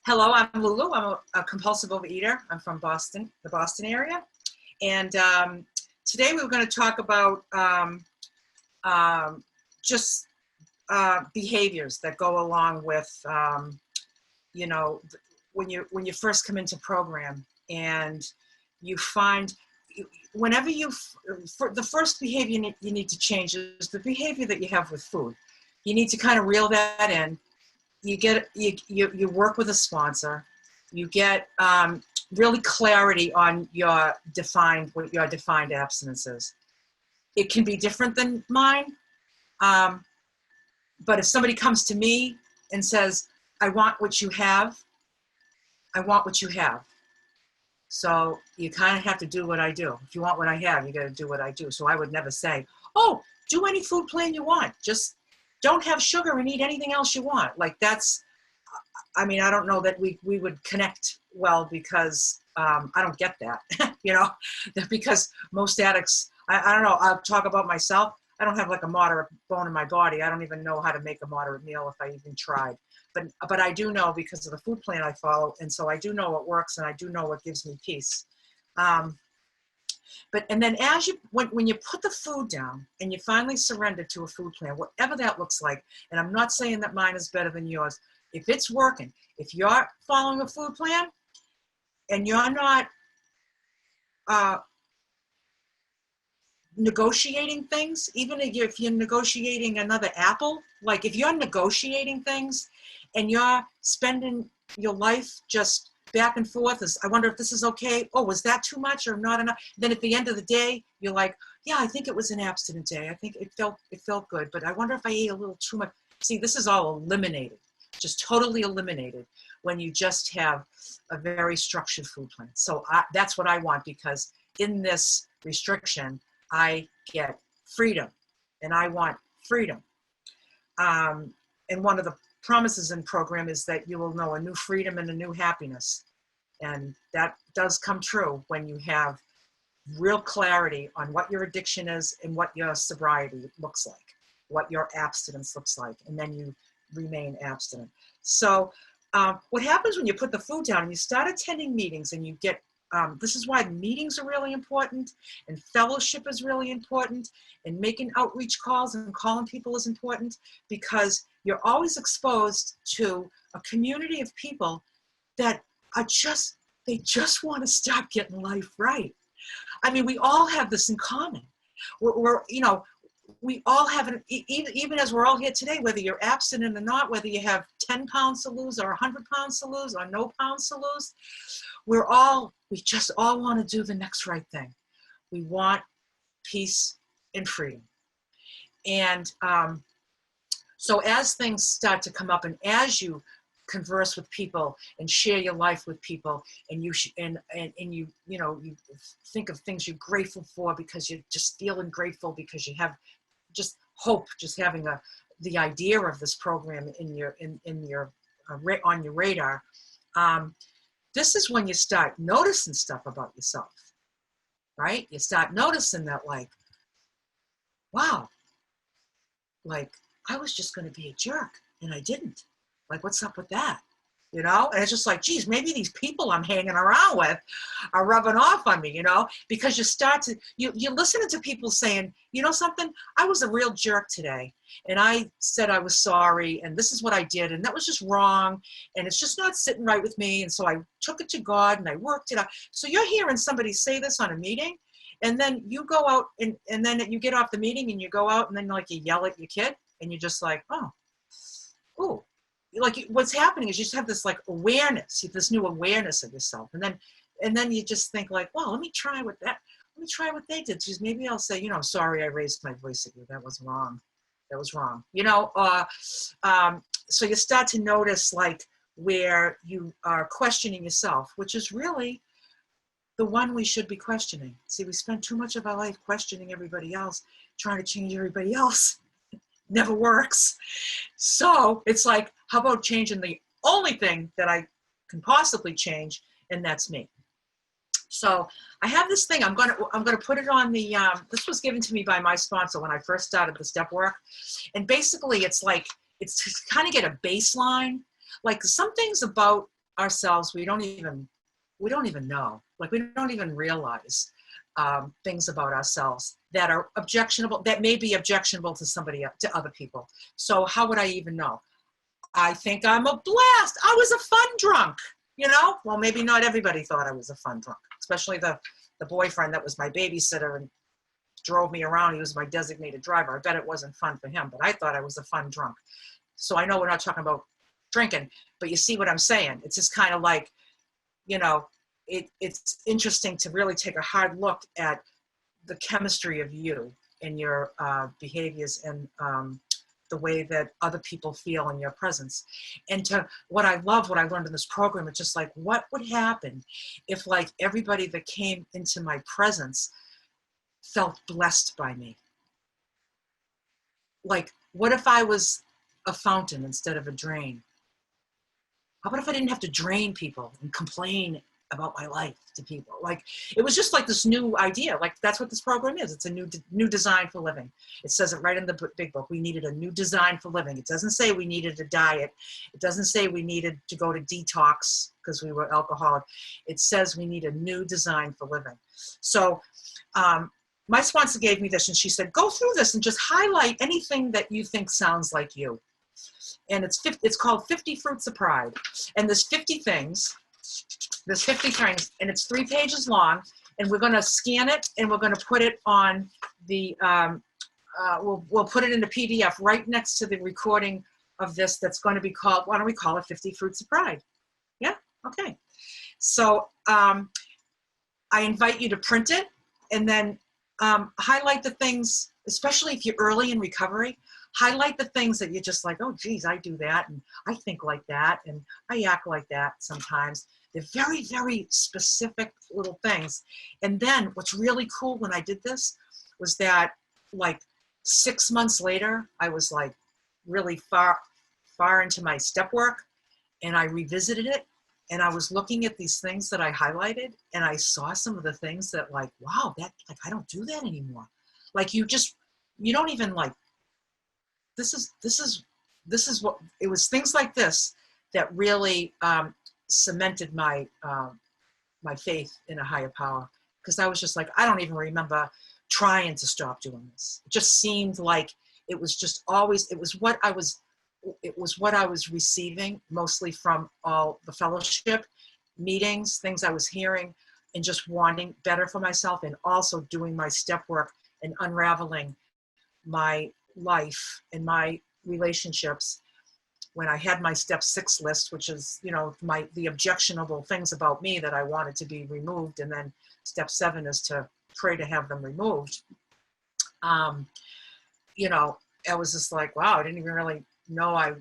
Hello, I'm Lulu. I'm a compulsive overeater. I'm from Boston, the Boston area. And today we were going to talk about just behaviors that go along with, you know, when you first come into program and you find, whenever the first behavior you need to change is the behavior that you have with food. You need to kind of reel that in. You work with a sponsor. You get really clarity on what your defined abstinence is. It can be different than mine, but if somebody comes to me and says, "I want what you have," I want what you have. So you kind of have to do what I do. If you want what I have, you got to do what I do. So I would never say, "Oh, do any food plan you want. Just don't have sugar and eat anything else you want." Like that's, I mean, I don't know that we would connect well because I don't get that, because most addicts, I don't know, I'll talk about myself. I don't have like a moderate bone in my body. I don't even know how to make a moderate meal if I even tried. But I do know because of the food plan I follow. And so I do know what works and I do know what gives me peace. And then when you put the food down and you finally surrender to a food plan, whatever that looks like, and I'm not saying that mine is better than yours, if it's working, if you're following a food plan and you're not negotiating things, even if you're negotiating another apple, like if you're negotiating things and you're spending your life just back and forth, I wonder if this is okay. Oh, was that too much or not enough? Then at the end of the day, you're like, yeah, I think it was an abstinent day. I think it felt good, but I wonder if I ate a little too much. See, this is all eliminated, just totally eliminated when you just have a very structured food plan. So that's what I want, because in this restriction, I get freedom, and I want freedom. And one of the promises in program is that you will know a new freedom and a new happiness. And that does come true when you have real clarity on what your addiction is and what your sobriety looks like, what your abstinence looks like, and then you remain abstinent. So what happens when you put the food down and you start attending meetings and you get, this is why meetings are really important, and fellowship is really important, and making outreach calls and calling people is important, because you're always exposed to a community of people that are they just want to start getting life right. I mean, we all have this in common. We all have it, even as we're all here today, whether you're abstinent or not, whether you have 10 pounds to lose or 100 pounds to lose or no pounds to lose, we just all want to do the next right thing. We want peace and freedom. And so as things start to come up, and as you converse with people and share your life with people, and you think of things you're grateful for because you're just feeling grateful because you have just hope, just having the idea of this program on your radar. This is when you start noticing stuff about yourself, right? You start noticing that, like, wow, like I was just going to be a jerk and I didn't. Like, what's up with that? And it's just like, geez, maybe these people I'm hanging around with are rubbing off on me, because you're listening to people saying, you know something, I was a real jerk today. And I said I was sorry, and this is what I did, and that was just wrong, and it's just not sitting right with me. And so I took it to God and I worked it out. So you're hearing somebody say this on a meeting, and then you go out and then you get off the meeting and you go out and then like you yell at your kid and you're just like, oh, like what's happening is you just have this like awareness, this new awareness of yourself. And then you just think like, well, let me try what they did. Because maybe I'll say, sorry, I raised my voice at you. That was wrong. So you start to notice like where you are questioning yourself, which is really the one we should be questioning. See, we spend too much of our life questioning everybody else, trying to change everybody else. Never works. So it's like, how about changing the only thing that I can possibly change, and that's me. So I have this thing. I'm gonna put it on the. This was given to me by my sponsor when I first started the step work, and basically it's like it's to kind of get a baseline. Like some things about ourselves, we don't even know. Like, we don't even realize things about ourselves that are objectionable, that may be objectionable to somebody else, to other people. So how would I even know? I think I'm a blast. I was a fun drunk, you know? Well, maybe not everybody thought I was a fun drunk, especially the boyfriend that was my babysitter and drove me around. He was my designated driver. I bet it wasn't fun for him, but I thought I was a fun drunk. So I know we're not talking about drinking, but you see what I'm saying? It's just kind of like, you know, it's interesting to really take a hard look at the chemistry of you and your behaviors and the way that other people feel in your presence. And to what I learned in this program, it's just like, what would happen if like everybody that came into my presence felt blessed by me? Like, what if I was a fountain instead of a drain? How about if I didn't have to drain people and complain about my life to people? Like, it was just like this new idea. Like, that's what this program is. It's a new design for living. It says it right in the big book. We needed a new design for living. It doesn't say we needed a diet. It doesn't say we needed to go to detox because we were alcoholic. It says we need a new design for living. So my sponsor gave me this, and she said, go through this and just highlight anything that you think sounds like you. And it's called 50 Fruits of Pride. And there's 50 things. There's 50 things, and it's 3 pages long. And we're going to scan it, and we're going to put it on the, we'll put it in the PDF right next to the recording of this that's going to be called, why don't we call it 50 Fruits of Pride? Yeah? Okay. So I invite you to print it, and then highlight the things, especially if you're early in recovery. Highlight the things that you're just like, oh, geez, I do that, and I think like that, and I act like that sometimes. They're very, very specific little things. And then what's really cool when I did this was that, like, 6 months later, I was like really far into my step work, and I revisited it, and I was looking at these things that I highlighted, and I saw some of the things that, like, wow, that, like, I don't do that anymore. Like, you don't even, like, this is what, it was things like this that really cemented my my faith in a higher power, because I was just like, I don't even remember trying to stop doing this. It just seemed like it was just always, it was what I was receiving mostly from all the fellowship meetings, things I was hearing, and just wanting better for myself, and also doing my step work and unraveling my life and my relationships. When I had my step 6 list, which is, you know, the objectionable things about me that I wanted to be removed, and then step 7 is to pray to have them removed. You know, I was just like, wow, I didn't even really know I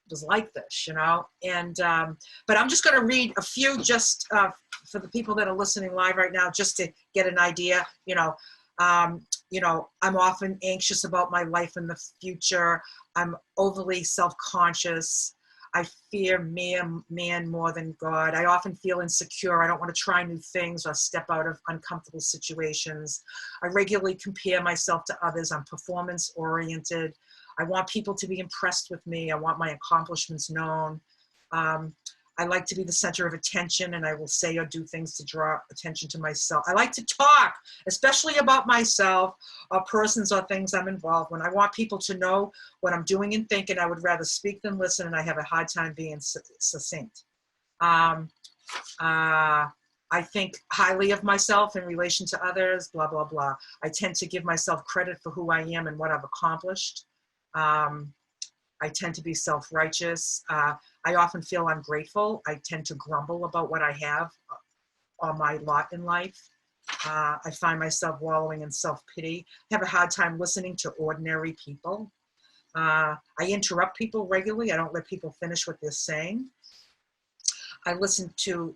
was like this, you know. And but I'm just going to read a few just for the people that are listening live right now, just to get an idea. You know, I'm often anxious about my life in the future. I'm overly self-conscious. I fear man more than God. I often feel insecure. I don't want to try new things or step out of uncomfortable situations. I regularly compare myself to others. I'm performance-oriented. I want people to be impressed with me. I want my accomplishments known. I like to be the center of attention, and I will say or do things to draw attention to myself. I like to talk, especially about myself or persons or things I'm involved in. I want people to know what I'm doing and thinking. I would rather speak than listen, and I have a hard time being succinct. I think highly of myself in relation to others, blah, blah, blah. I tend to give myself credit for who I am and what I've accomplished. I tend to be self-righteous. I often feel ungrateful. I tend to grumble about what I have or my lot in life. I find myself wallowing in self-pity. I have a hard time listening to ordinary people. I interrupt people regularly. I don't let people finish what they're saying. I listen to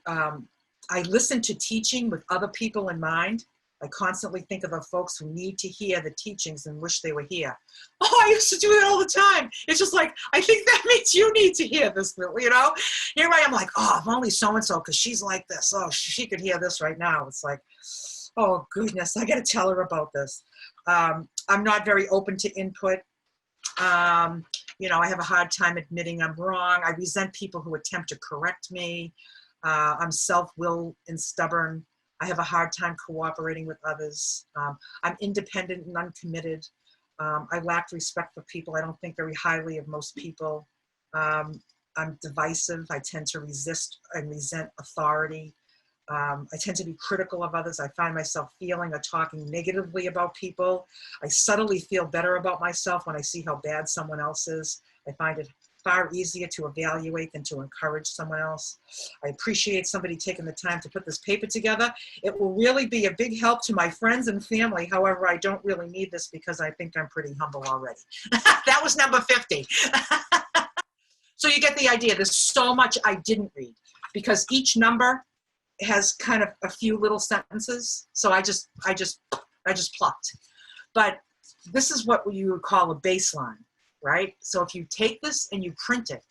teaching with other people in mind. I constantly think of the folks who need to hear the teachings and wish they were here. Oh, I used to do that all the time. It's just like, I think that means you need to hear this, you know? Here I am like, oh, if only so-and-so, because she's like this. Oh, she could hear this right now. It's like, oh, goodness, I got to tell her about this. I'm not very open to input. You know, I have a hard time admitting I'm wrong. I resent people who attempt to correct me. I'm self-willed and stubborn. I have a hard time cooperating with others. I'm independent and uncommitted. I lack respect for people. I don't think very highly of most people. I'm divisive. I tend to resist and resent authority. I tend to be critical of others. I find myself feeling or talking negatively about people. I subtly feel better about myself when I see how bad someone else is. I find it far easier to evaluate than to encourage someone else. I appreciate somebody taking the time to put this paper together. It will really be a big help to my friends and family. However, I don't really need this because I think I'm pretty humble already. That was number 50. So you get the idea. There's so much I didn't read because each number has kind of a few little sentences. So I just plucked. But this is what you would call a baseline, right? So if you take this and you print it,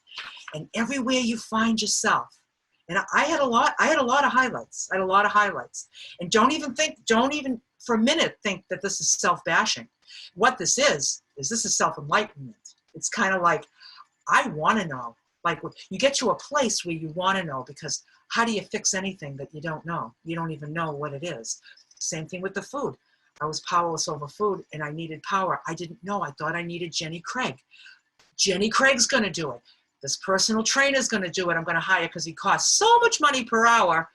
and everywhere you find yourself, and I had a lot of highlights. I had a lot of highlights. And don't even for a minute think that this is self-bashing. What this is this is self-enlightenment. It's kind of like, I want to know. Like you get to a place where you want to know, because how do you fix anything that you don't know? You don't even know what it is. Same thing with the food. I was powerless over food and I needed power. I didn't know. I thought I needed Jenny Craig. Jenny Craig's going to do it. This personal trainer is going to do it. I'm going to hire because he costs so much money per hour.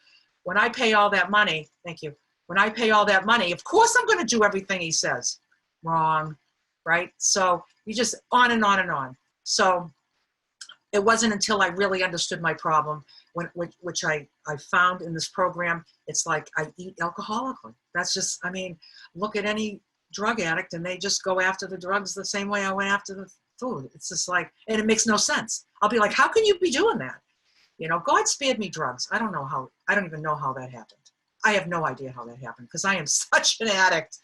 When I pay all that money, thank you. When I pay all that money, of course I'm going to do everything he says. Wrong, right? So you just on and on and on. So it wasn't until I really understood my problem, which I found in this program. It's like I eat alcoholically. That's just, I mean, look at any drug addict and they just go after the drugs the same way I went after the food. It's just like, and it makes no sense. I'll be like, how can you be doing that? You know, God spared me drugs. I don't even know how that happened. I have no idea how that happened because I am such an addict.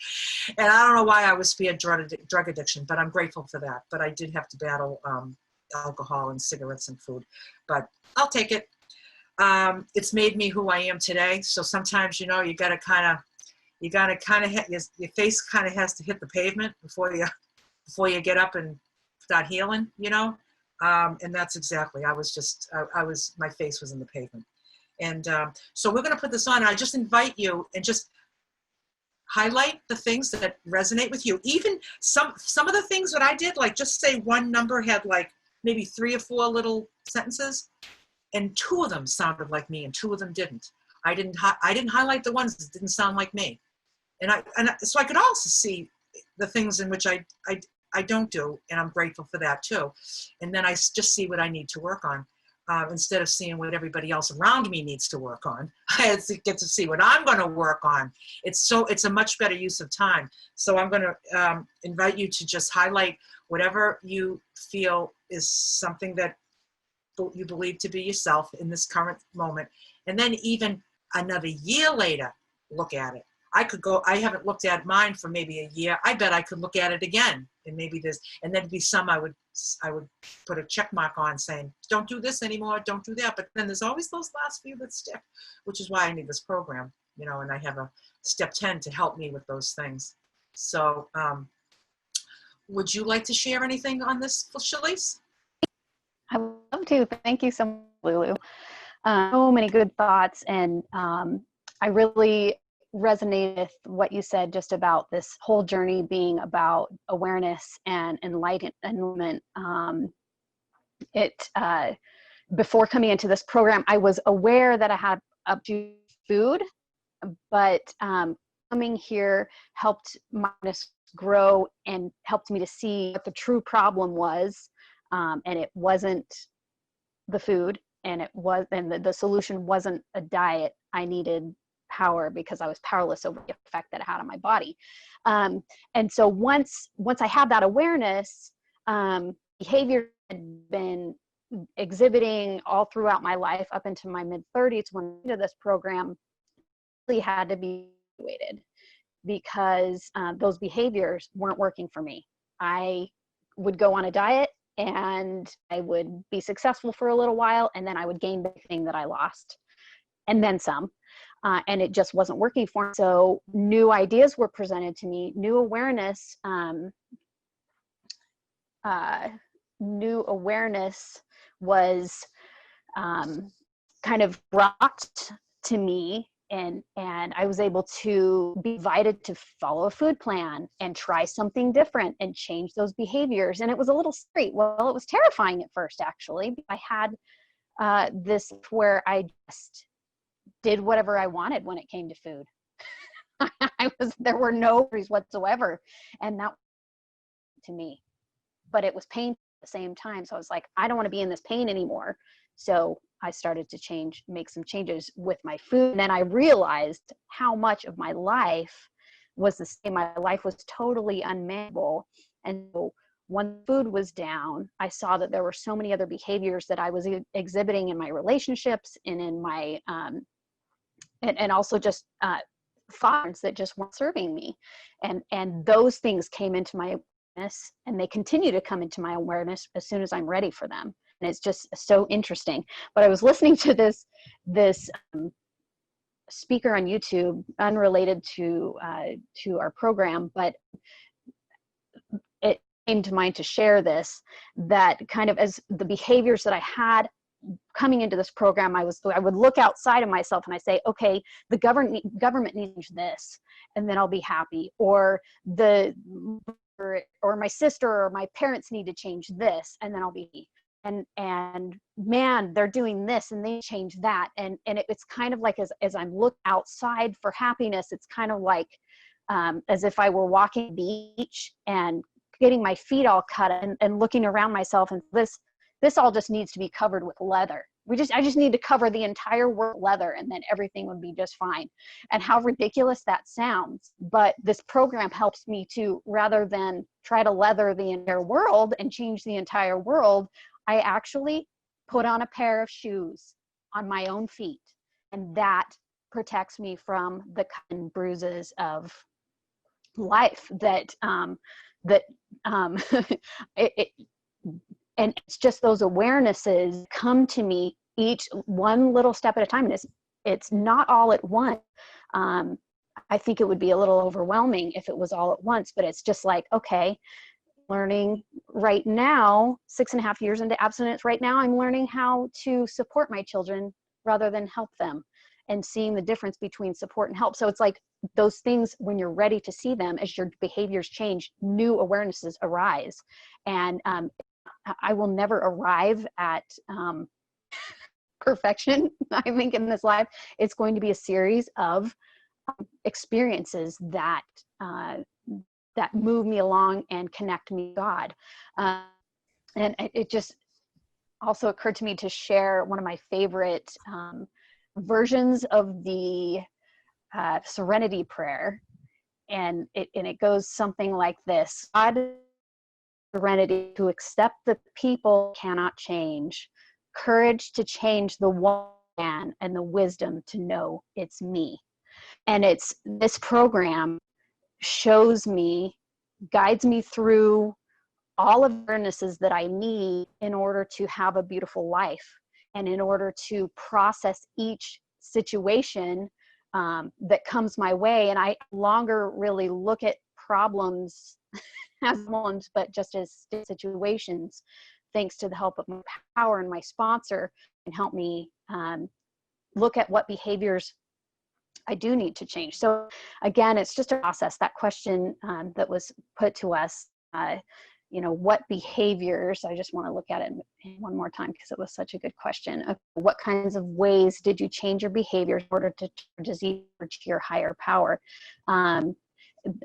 And I don't know why I was spared drug addiction, but I'm grateful for that. But I did have to battle alcohol and cigarettes and food, but I'll take it. It's made me who I am today. So sometimes, you know, you gotta kind of your face kind of has to hit the pavement before you get up and start healing, you know? And that's exactly, my face was in the pavement. And so we're going to put this on, and I just invite you and just highlight the things that resonate with you. Even some of the things that I did, like just say one number had like maybe 3 or 4 little sentences, and 2 of them sounded like me and 2 of them didn't. I didn't highlight the ones that didn't sound like me. So I could also see the things in which I don't do, and I'm grateful for that too. And then I just see what I need to work on. Instead of seeing what everybody else around me needs to work on, I get to see what I'm going to work on. It's a much better use of time. So I'm going to invite you to just highlight whatever you feel is something that you believe to be yourself in this current moment. And then even another year later, look at it. I haven't looked at mine for maybe a year. I bet I could look at it again. And maybe and there'd be some I would put a check mark on saying, don't do this anymore, don't do that. But then there's always those last few that stick, which is why I need this program, you know, and I have a step 10 to help me with those things. So would you like to share anything on this, Shalece? I would love to. Thank you so much, Lulu. So many good thoughts. And I really resonate with what you said just about this whole journey being about awareness and enlightenment. Before coming into this program, I was aware that I had up to food, but coming here helped my awareness grow and helped me to see what the true problem was. And it wasn't the food, and the solution wasn't a diet. I needed power because I was powerless over the effect that it had on my body. And so once I had that awareness, behavior had been exhibiting all throughout my life up into my mid-30s when I did this program, really had to be evaluated because those behaviors weren't working for me. I would go on a diet and I would be successful for a little while, and then I would gain the thing that I lost, and then some. And it just wasn't working for me. So new ideas were presented to me, new awareness new awareness was kind of brought to me, and I was able to be invited to follow a food plan and try something different and change those behaviors. And it was a little scary. Well, it was terrifying at first, actually. I had this where I just did whatever I wanted when it came to food. There were no worries whatsoever, and that to me, but it was painful at the same time. So I was like, I don't want to be in this pain anymore. So I started to make some changes with my food. And then I realized how much of my life was the same. My life was totally unmanageable. And so when food was down, I saw that there were so many other behaviors that I was exhibiting in my relationships and in my, and also just thoughts that just weren't serving me. And those things came into my awareness, and they continue to come into my awareness as soon as I'm ready for them. And it's just so interesting. But I was listening to this speaker on YouTube, unrelated to our program, but it came to mind to share this, that kind of as the behaviors that I had coming into this program, I would look outside of myself and I say, okay, the government needs this, and then I'll be happy. Or or my sister or my parents need to change this, and then I'll be. And man, they're doing this and they change that. And it's kind of like, as I'm looking outside for happiness, it's kind of like as if I were walking the beach and getting my feet all cut and looking around myself, and this all just needs to be covered with leather. I just need to cover the entire world with leather, and then everything would be just fine. And how ridiculous that sounds. But this program helps me to, rather than try to leather the entire world and change the entire world, I actually put on a pair of shoes on my own feet. And that protects me from the cut and bruises of life and it's just those awarenesses come to me each one little step at a time. And it's not all at once. I think it would be a little overwhelming if it was all at once, but it's just like, okay, learning right now, 6.5 years into abstinence, right now I'm learning how to support my children rather than help them, and seeing the difference between support and help. So it's like those things, when you're ready to see them, as your behaviors change, new awarenesses arise. And I will never arrive at perfection. I think in this life, it's going to be a series of experiences that move me along and connect me to God. And it just also occurred to me to share one of my favorite versions of the Serenity Prayer. And it goes something like this: God, serenity to accept the people cannot change, courage to change the one man, and the wisdom to know it's me. And it's this program shows me, guides me through all of the awarenesses that I need in order to have a beautiful life, and in order to process each situation that comes my way. And I no longer really look at problems as ones, but just as situations, thanks to the help of my power and my sponsor, and help me look at what behaviors I do need to change. So again, it's just a process. That question that was put to us, what behaviors, I just want to look at it one more time because it was such a good question. What kinds of ways did you change your behaviors in order to reach your higher power?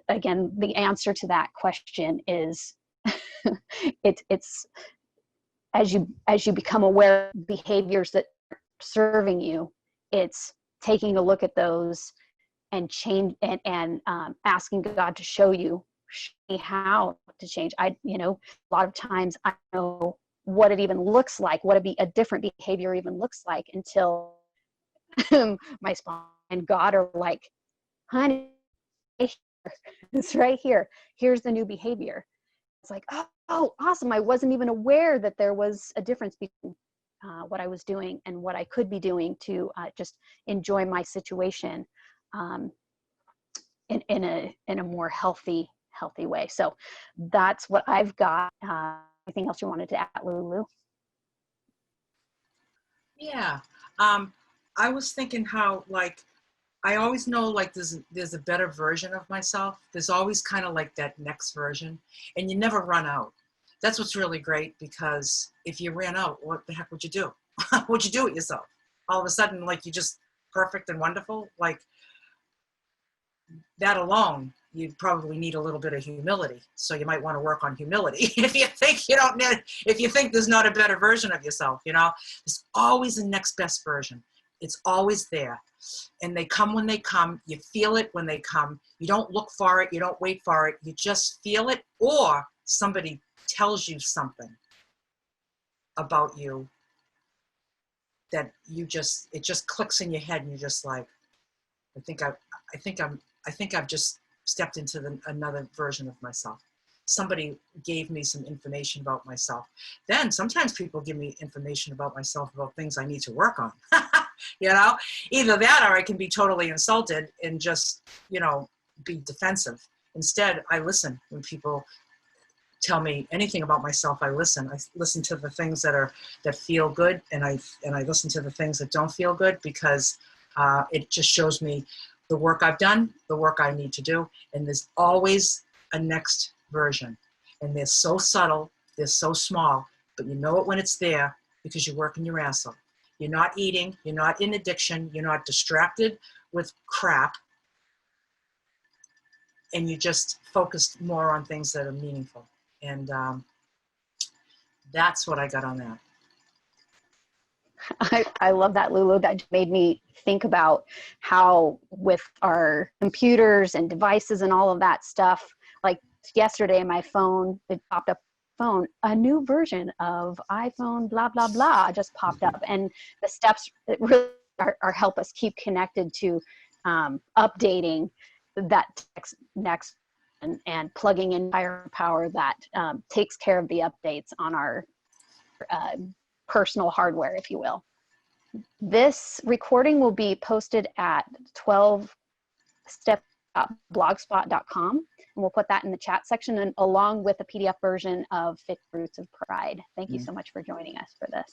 Again, the answer to that question is it's as you become aware of behaviors that are serving you, it's taking a look at those and change and asking God to show me how to change. A lot of times I know what it even looks like, what a different behavior even looks like, until my sponsor and God are like, honey, it's right here. Here's the new behavior. It's like, oh, awesome. I wasn't even aware that there was a difference between what I was doing and what I could be doing to just enjoy my situation in a more healthy way. So that's what I've got anything else you wanted to add, Lulu? Yeah. I was thinking how, like, I always know, like, there's a better version of myself. There's always kind of like that next version, and you never run out. That's what's really great, because if you ran out, what the heck would you do? What'd you do with yourself? All of a sudden, like, you're just perfect and wonderful. Like, that alone, you probably need a little bit of humility. So you might want to work on humility if you think you don't need, if you think there's not a better version of yourself, you know. There's always a next best version. It's always there. And they come when they come. You feel it when they come. You don't look for it. You don't wait for it. You just feel it, or somebody tells you something about you that it just clicks in your head, and you're just like, I think I've just stepped into another version of myself. Somebody gave me some information about myself. Then sometimes people give me information about myself, about things I need to work on. You know, either that, or I can be totally insulted and just, you know, be defensive. Instead, I listen when people tell me anything about myself. I listen to the things that feel good, and I listen to the things that don't feel good, because it just shows me the work I've done, the work I need to do. And there's always a next version, and they're so subtle, they're so small, but you know it when it's there, because you're working your ass off. You're not eating, you're not in addiction, you're not distracted with crap, and you just focused more on things that are meaningful. And that's what I got on that. I love that, Lulu. That made me think about how with our computers and devices and all of that stuff, like yesterday my phone, it popped up, a new version of iPhone, blah, blah, blah, just popped up. And the steps that really are help us keep connected to updating that next and plugging in higher power that takes care of the updates on our personal hardware, if you will. This recording will be posted at 12step.blogspot.com, and we'll put that in the chat section, and along with a PDF version of 50 Roots of Pride. Thank you so much for joining us for this.